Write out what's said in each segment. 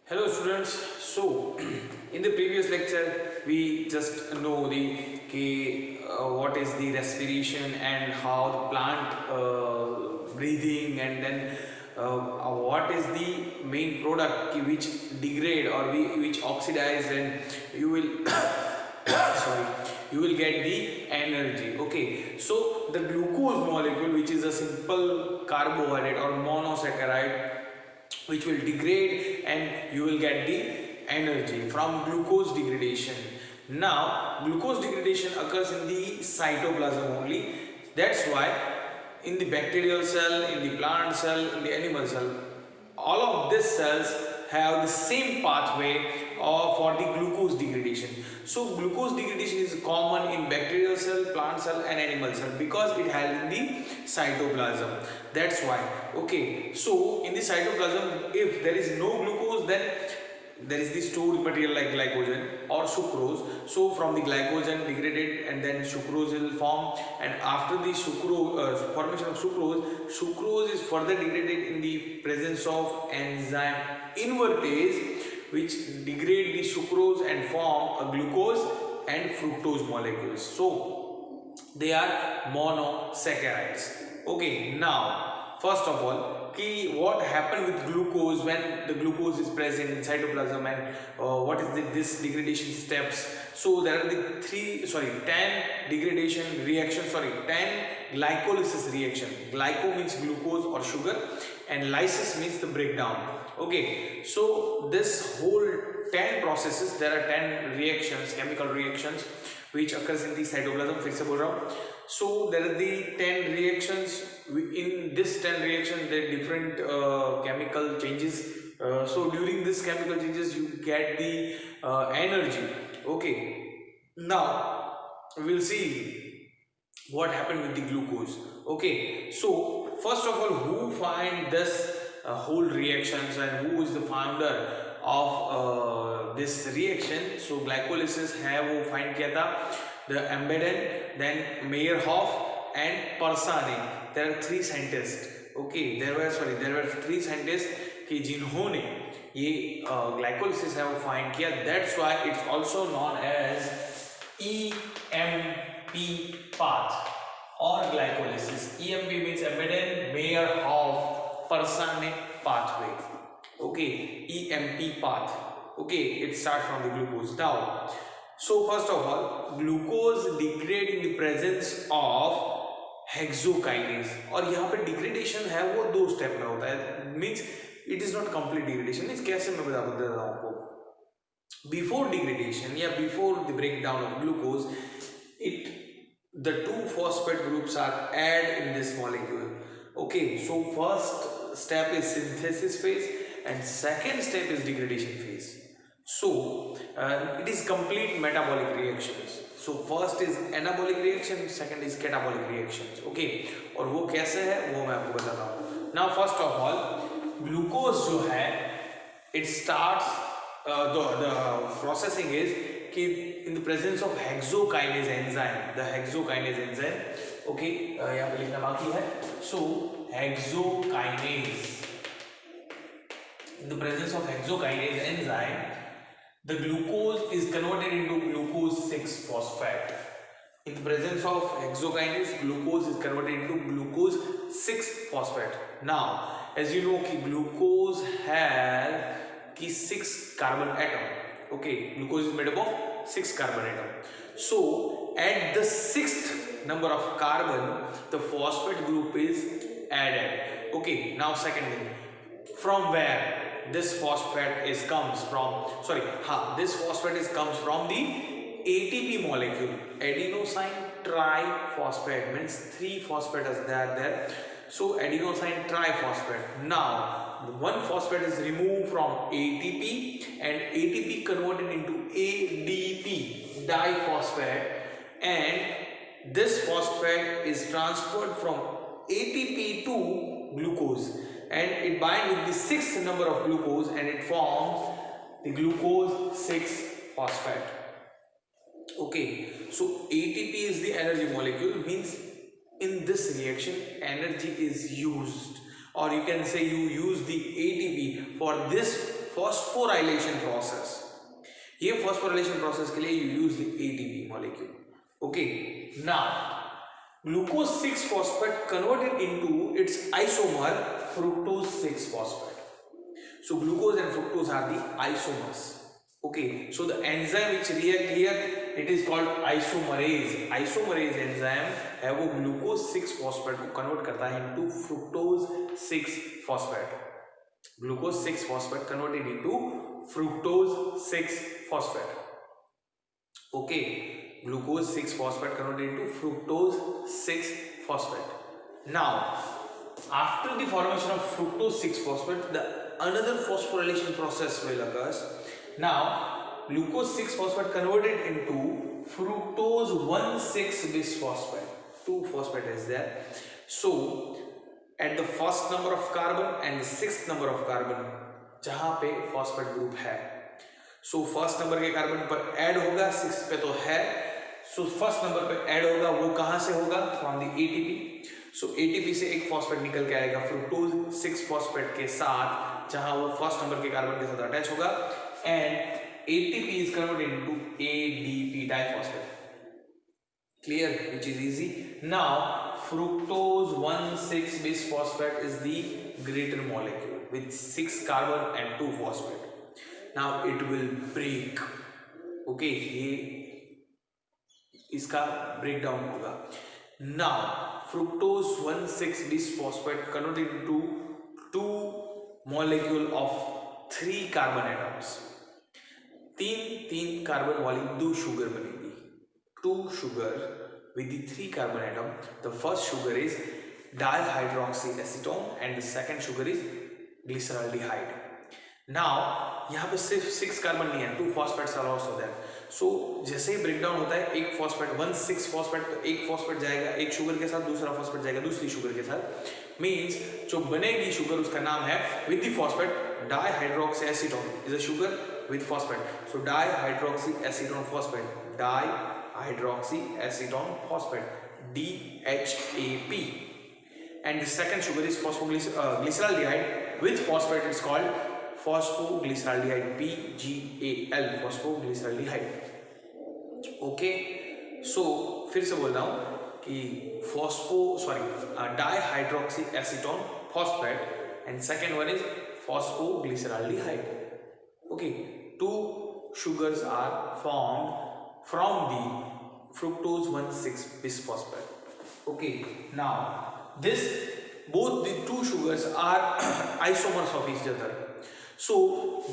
Hello students. So in the previous lecture we just know what is the respiration and how the plant breathing, and then what is the main product which degrade or which oxidize, and you will sorry, you will get the energy. Okay, so the glucose molecule, which is a simple carbohydrate or monosaccharide, which will degrade and you will get the energy from glucose degradation. Now glucose degradation occurs in the cytoplasm only. That's why in the bacterial cell, in the plant cell, in the animal cell, all of these cells have the same pathway for the glucose degradation. So glucose degradation is common in bacterial cell, plant cell and animal cell because it has in the cytoplasm. That's why. Okay, so in the cytoplasm, if there is no glucose, then there is the stored material like glycogen or sucrose. So from the glycogen degraded and then sucrose will form, and after the formation of sucrose is further degraded in the presence of enzyme invertase, which degrade the sucrose and form a glucose and fructose molecules. So they are monosaccharides. Okay, now first of all, what happened with glucose when the glucose is present in cytoplasm, and what is this degradation steps. So there are the 10 degradation reactions, 10 glycolysis reaction. Glyco means glucose or sugar and lysis means the breakdown. Okay, so this whole 10 processes, there are 10 reactions, chemical reactions which occurs in the cytoplasm. फिर से बोल रहा हूँ. So there are the 10 reactions. In this 10 reactions there are different chemical changes. So during this chemical changes you get the energy. Okay, now we'll see what happened with the glucose. Okay, so first of all, who find this whole reactions and who is the founder of this reaction? So glycolysis है वो find किया था the Embeden, then Meyerhoff and Persane. There are 3 scientists. Okay, there were 3 scientists कि जिन्होंने ये glycolysis है वो find किया. That's why it's also known as EMP path or glycolysis. EMP means Embeden, Meyerhoff, Persane pathway. Okay, EMP path. Okay, it starts from the glucose. Now, so first of all, glucose degrade in the presence of hexokinase. और यहाँ पे degradation है वो 2 step में होता है. Means it is not complete degradation. इस कैसे मैं बता देता हूँ आपको. बिफोर डिग्रेडेशन या before the break down of glucose, the 2 phosphate groups are added in this molecule. Okay, so first step is synthesis phase and second step is degradation phase. So it is complete metabolic reactions. So first is anabolic reaction, second is catabolic reactions. Okay, और वो कैसे है वो मैं आपको बताता हूँ. Now first of all, glucose जो है it starts the processing is कि in the presence of hexokinase enzyme, the hexokinase enzyme. Okay, यहाँ पे लिखना बाकी है. So hexokinase, in the presence of hexokinase enzyme, the glucose is converted into glucose 6-phosphate. In the presence of hexokinase, glucose is converted into glucose 6-phosphate. Now, as you know, कि glucose has 6 carbon atom. Okay, glucose is made up of 6 carbon atom. So, at the 6th number of carbon, the phosphate group is added. Okay, now second thing, from where this phosphate comes from. This phosphate comes from the ATP molecule, adenosine triphosphate. Means 3 phosphate is there. So adenosine triphosphate. Now one phosphate is removed from ATP and ATP converted into ADP, diphosphate, and this phosphate is transferred from ATP to glucose, and it binds with the 6th number of glucose and it forms the glucose 6-phosphate. Okay, so ATP is the energy molecule. Means in this reaction energy is used, or you can say you use the ATP for this phosphorylation process, ये phosphorylation process के लिए you use ATP molecule. Okay, now glucose 6 phosphate converted into its isomer fructose 6 phosphate. So glucose and fructose are the isomers. Okay, so the enzyme which react here, it is called isomerase. Isomerase enzyme है वो glucose 6 phosphate को convert करता है into fructose 6 phosphate. Glucose 6 phosphate converted into fructose 6 phosphate. Okay, glucose 6 phosphate converted into fructose 6 phosphate. Now, after the formation of fructose 6 phosphate, the another phosphorylation process will occur. Now, glucose 6 phosphate converted into fructose 1,6 bisphosphate. 2 phosphate is there. So, at the first number of carbon and the sixth number of carbon, जहाँ पे phosphate group है, so first number के carbon पर add होगा, six पे तो है, so first number पे ऐड होगा, वो कहां से होगा? From the ATP. So ATP से एक फॉस्फेट निकल के आएगा फ्रुक्टोज 6 फॉस्फेट के साथ, जहां वो फर्स्ट नंबर के कार्बन के साथ अटैच होगा, and ATP is converted into ADP, diphosphate. Clear? Which is easy. Now fructose 1,6 bisphosphate is the greater molecule with 6 carbon and 2 phosphate. Now it will break. Okay, ये इसका breakdown होगा. Now fructose 1,6 bisphosphate converted into 2 molecule of 3 carbon atoms. तीन carbon वाली 2 sugar बनेगी. 2 sugar with the 3 carbon atom. The first sugar is dihydroxyacetone and the second sugar is glyceraldehyde. Now यहाँ पे सिर्फ 6 carbon नहीं है, 2 फॉस्फेट्स आर आल्सो देयर. सो जैसे ही breakdown होता है, एक फॉस्फेट 1,6 फॉस्फेट, तो एक फॉस्फेट जाएगा एक शुगर के साथ, दूसरा फॉस्फेट जाएगा दूसरी शुगर के साथ. मींस जो बनेगी शुगर उसका नाम है with the phosphate dihydroxyacetone is a sugar with phosphate. So dihydroxyacetone phosphate, dihydroxyacetone phosphate, DHAP. And the second sugar is phosphoglyceraldehyde with phosphate. It's called phosphoglyceraldehyde, PGAL, phosphoglyceraldehyde. Okay, so फिर से बोल रहा हूँ कि dihydroxyacetone phosphate and second one is phosphoglyceraldehyde. Okay, 2 sugars are formed from the fructose 1,6 bisphosphate. Okay, now this both the 2 sugars are isomers of each other. So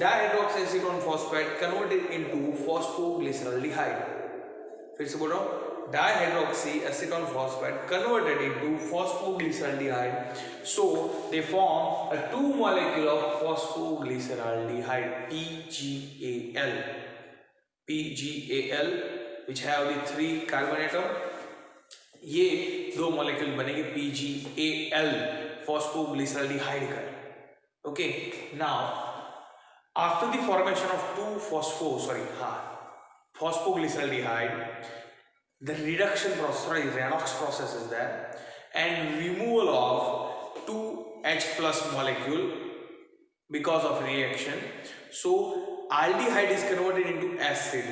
dihydroxyacetone phosphate converted into phosphoglyceraldehyde. फिर से बोल रहा हूँ, dihydroxyacetone phosphate converted into phosphoglyceraldehyde. So they form a 2 molecule of phosphoglyceraldehyde, PGAL. PGAL which have the 3 carbon atom. ये 2 molecule बनेंगे PGAL, phosphoglyceraldehyde का. Okay, now after the formation of 2 phosphoglyceraldehyde, the reduction process, redox process is there, and removal of 2H plus molecule because of reaction. So aldehyde is converted into acid.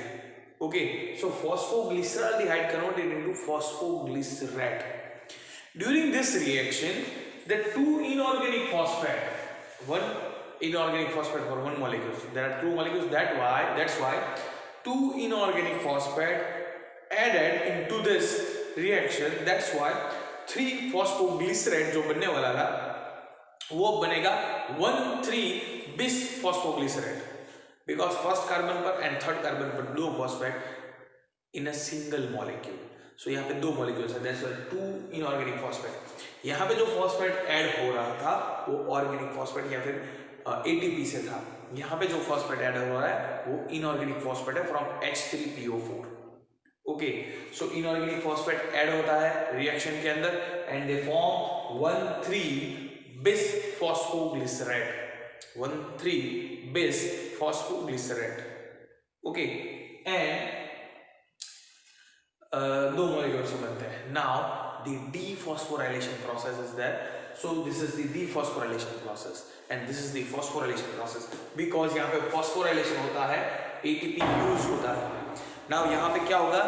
Okay, so phosphoglyceraldehyde converted into phosphoglycerate. During this reaction, the 2 inorganic phosphate, 1 inorganic phosphate for 1 molecule. There are 2 molecules. That's why 2 inorganic phosphate added into this reaction. That's why 3 phosphoglycerate जो बनने वाला था, वो बनेगा 1,3 bisphosphoglycerate. Because first carbon पर and third carbon पर 2 phosphate in a single molecule. So यहाँ पे 2 molecules हैं. That's why 2 inorganic phosphate. यहाँ पे जो phosphate add हो रहा था वो organic phosphate या फिर ATP से था. यहाँ पे जो phosphate add हो रहा है वो inorganic phosphate है from H3PO4. Okay, so inorganic phosphate add होता है reaction के अंदर and they form 1,3 bisphosphoglycerate. 1,3 bisphosphoglycerate. Okay, and 2 molecules बनते हैं. Now the dephosphorylation process is there. So this is the dephosphorylation process and this is the phosphorylation process because यहाँ पे phosphorylation होता है, ATP use होता है. Now यहाँ पे क्या होगा,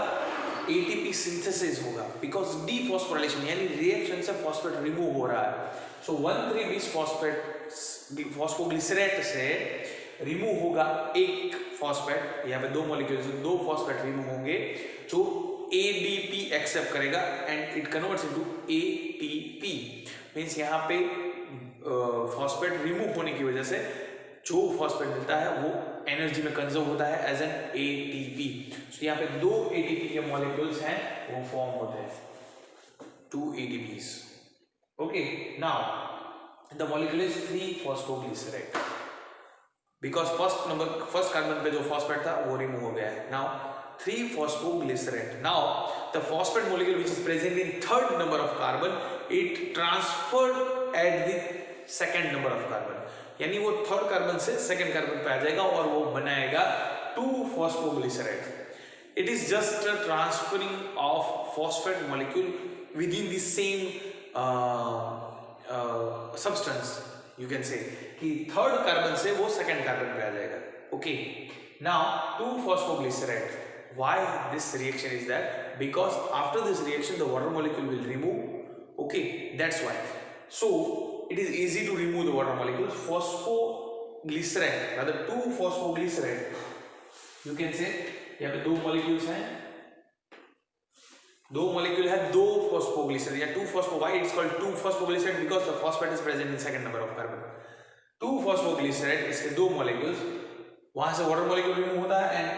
ATP synthesis होगा because dephosphorylation यानी रिएक्शन से फॉस्फेट रिमूव हो रहा है. So 1,3-bis फॉस्फोग्लिसरेट से रिमूव होगा एक फॉस्फेट, यहाँ पे दो मॉलिक्यूल से दो फॉस्फेट रिमूव होंगे जो ADP एक्सेप्ट करेगा and it converts into ATP. Means यहाँ पे फॉस्फेट रिमूव होने की वजह से जो फॉस्फेट मिलता है वो एनर्जी में कंजर्व होता है एज एन ATP. So यहाँ पे दो ATP के मॉलिक्यूल्स हैं वो फॉर्म होते हैं, 2 ATPs. Okay, now the molecule is 3-phosphoglycerate because first carbon पे जो phosphate था वो remove हो गया है. Now 3-phosphoglycerate. Now the phosphate molecule which is present in third number of carbon, it transferred at the second number of carbon. यानी वो third carbon से सेकंड कार्बन पे आ जाएगा और वो बनाएगा 2-phosphoglycerate. It is just a transferring of phosphate molecule within the same substance. You can say कि third carbon से वो सेकंड कार्बन पे आ जाएगा. Okay. Now 2-phosphoglycerate. Why this reaction is that? Because after this reaction the water molecule will remove. Okay, that's why. So it is easy to remove the water molecules. Phosphoglycerate, rather 2-phosphoglycerate. You can say यहाँ पे दो molecules हैं, दो molecule है, दो phosphoglycerate या 2-phospho. Why it's called 2-phosphoglycerate? Because the phosphate is present in second number of carbon. 2-phosphoglycerate इसके दो molecules, वहां से water molecule remove होता है and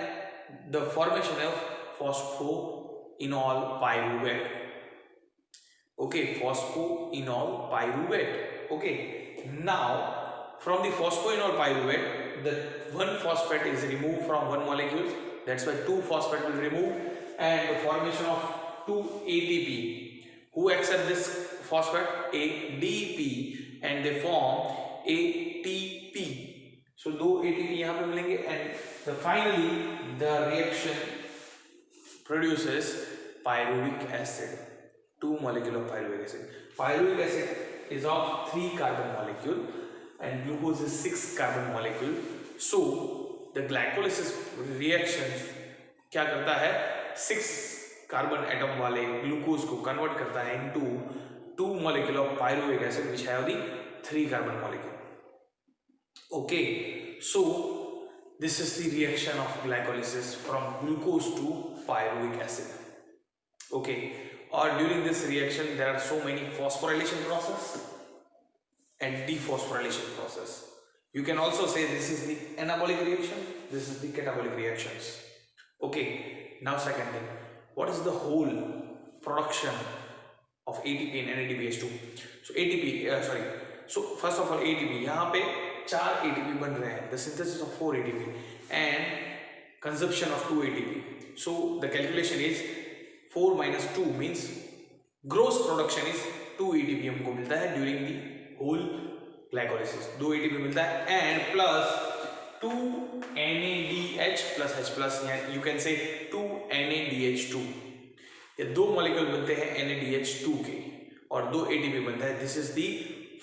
the formation of phosphoenol pyruvate. Okay, phosphoenol pyruvate. Okay, now from the phosphoenol pyruvate, the one phosphate is removed from one molecule. That's why 2-phosphate will remove, and the formation of 2 ATP. Who accept this phosphate? ADP, and they form ATP. So दो ATP यहाँ पे मिलेंगे, and finally the reaction produces pyruvic acid. 2 molecule of pyruvic acid. Pyruvic acid is of 3 carbon molecule and glucose is 6 carbon molecule. So the glycolysis reaction क्या करता है, 6 carbon atom वाले glucose को convert करता है into 2 molecule of pyruvic acid which have the 3 carbon molecule. Okay, so this is the reaction of glycolysis from glucose to pyruvic acid. Okay, or during this reaction there are so many phosphorylation process and dephosphorylation process. You can also say this is the anabolic reaction, this is the catabolic reactions. Okay, now second thing, what is the whole production of ATP and NADPH2? So so first of all ATP, यहाँ पे 4 ATP बन रहे हैं, the synthesis of 4 ATP and consumption of 2 ATP. So the calculation is 4 minus 2 means gross production is 2 ATP हमको मिलता है during the whole glycolysis. 2 ATP मिलता है and plus 2 NADH plus H plus, you can say 2 NADH2. ये दो molecule बनते हैं NADH2 के और 2 ATP बनता है. This is the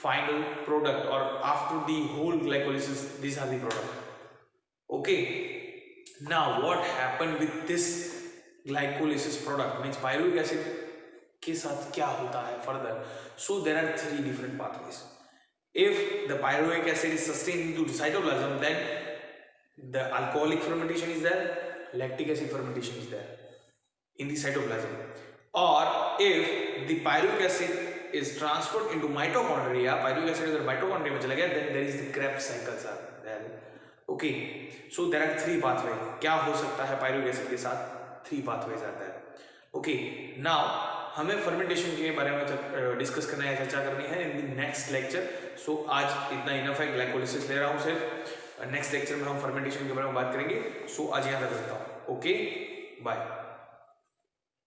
final product, or after the whole glycolysis these are the product. Okay, now what happened with this glycolysis product, means pyruvic acid के साथ क्या होता है further? So there are 3 different pathways. If the pyruvic acid is sustained into the cytoplasm, then the alcoholic fermentation is there, lactic acid fermentation is there in the cytoplasm. Or if the pyruvic acid is transferred into mitochondria, pyruvic acid अगर mitochondria में चला गया, then there is the Krebs cycles are there. Okay, so there are 3 pathways. क्या हो सकता है pyruvic acid के साथ? 3 pathways are there. Okay, now हमें fermentation के बारे में डिस्कस करना है, चर्चा करनी है in the next lecture. So आज इतना इनफ है, ग्लाइकोलिसिस ले रहा हूँ सिर्फ. नेक्स्ट लेक्चर में हम fermentation के बारे में बात करेंगे. So आज यहाँ तक रखता हूँ. Okay, bye.